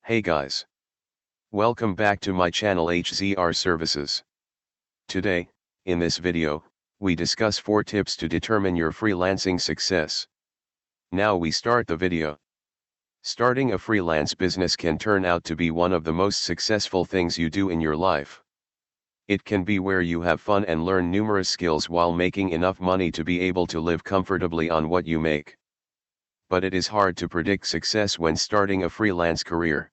Hey guys. Welcome back to my channel HZR Services. Today, in this video, we discuss 4 tips to determine your freelancing success. Now we start the video. Starting a freelance business can turn out to be one of the most successful things you do in your life. It can be where you have fun and learn numerous skills while making enough money to be able to live comfortably on what you make. But it is hard to predict success when starting a freelance career.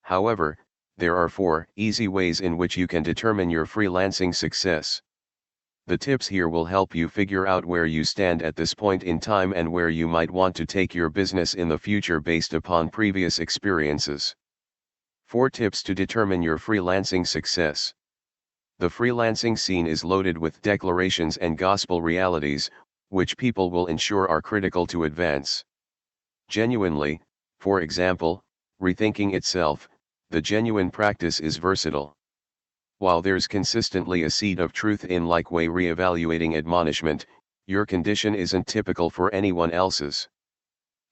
However, there are 4 easy ways in which you can determine your freelancing success. The tips here will help you figure out where you stand at this point in time and where you might want to take your business in the future based upon previous experiences. 4 tips to determine your freelancing success. The freelancing scene is loaded with declarations and gospel realities, which people will ensure are critical to advance. Genuinely, for example, rethinking itself, the genuine practice is versatile. While there's consistently a seed of truth in like way reevaluating admonishment, your condition isn't typical for anyone else's.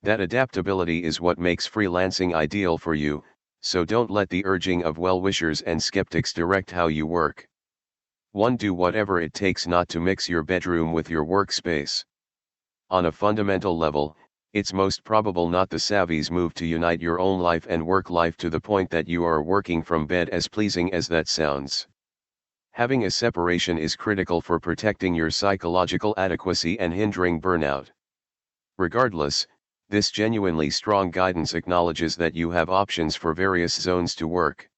That adaptability is what makes freelancing ideal for you, so don't let the urging of well-wishers and skeptics direct how you work. 1. Do whatever it takes not to mix your bedroom with your workspace. On a fundamental level, it's most probable not the savvy's move to unite your own life and work life to the point that you are working from bed, as pleasing as that sounds. Having a separation is critical for protecting your psychological adequacy and hindering burnout. Regardless, this genuinely strong guidance acknowledges that you have options for various zones to work.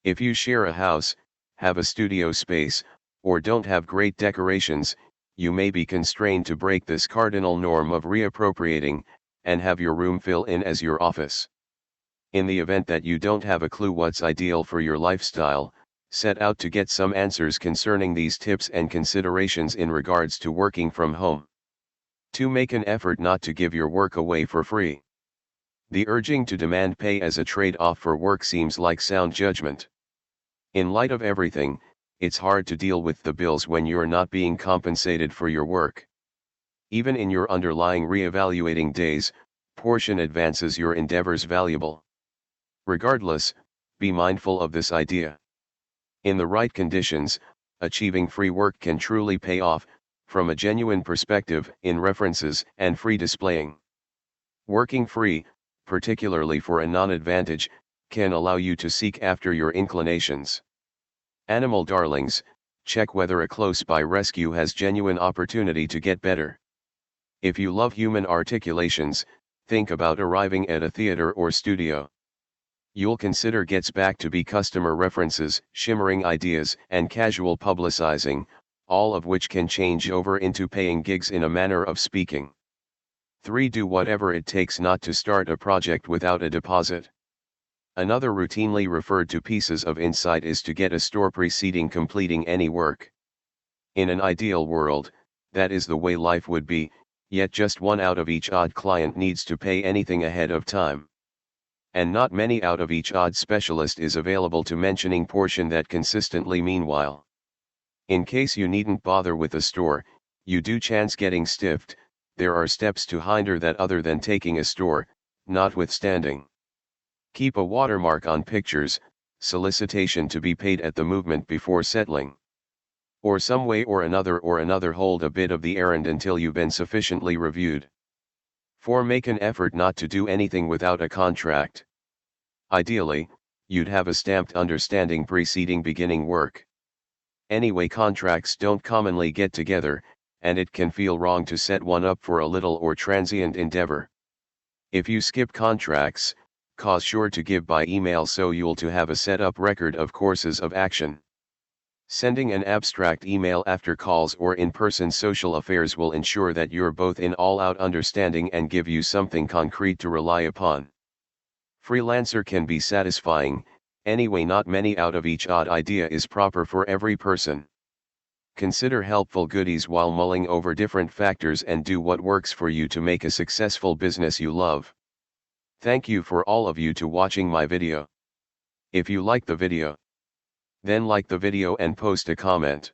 If you share a house, have a studio space, or don't have great decorations, you may be constrained to break this cardinal norm of reappropriating, and have your room fill in as your office. In the event that you don't have a clue what's ideal for your lifestyle, set out to get some answers concerning these tips and considerations in regards to working from home. 2. Make an effort not to give your work away for free. The urging to demand pay as a trade-off for work seems like sound judgment. In light of everything, it's hard to deal with the bills when you're not being compensated for your work. Even in your underlying reevaluating days, portion advances your endeavors valuable. Regardless, be mindful of this idea. In the right conditions, achieving free work can truly pay off, from a genuine perspective, in references and free displaying. Working free, particularly for a non-advantage, can allow you to seek after your inclinations. Animal darlings, check whether a close-by rescue has genuine opportunity to get better. If you love human articulations, think about arriving at a theater or studio. You'll consider gets back to be customer references, shimmering ideas, and casual publicizing, all of which can change over into paying gigs in a manner of speaking. 3. Do whatever it takes not to start a project without a deposit. Another routinely referred to pieces of insight is to get a store preceding completing any work. In an ideal world, that is the way life would be, yet just 1 out of each odd client needs to pay anything ahead of time. And not many out of each odd specialist is available to mentioning portion that consistently. Meanwhile, in case you needn't bother with a store, you do chance getting stiffed, there are steps to hinder that other than taking a store, notwithstanding. Keep a watermark on pictures, solicitation to be paid at the movement before settling. Or some way or another hold a bit of the errand until you've been sufficiently reviewed. 4. Make an effort not to do anything without a contract. Ideally, you'd have a stamped understanding preceding beginning work. Anyway, contracts don't commonly get together, and it can feel wrong to set one up for a little or transient endeavor. If you skip contracts, cause sure to give by email so you'll to have a set-up record of courses of action. Sending an abstract email after calls or in-person social affairs will ensure that you're both in all-out understanding and give you something concrete to rely upon. Freelancer can be satisfying, anyway not many out of each odd idea is proper for every person. Consider helpful goodies while mulling over different factors and do what works for you to make a successful business you love. Thank you for all of you to watching my video. If you like the video, then like the video and post a comment.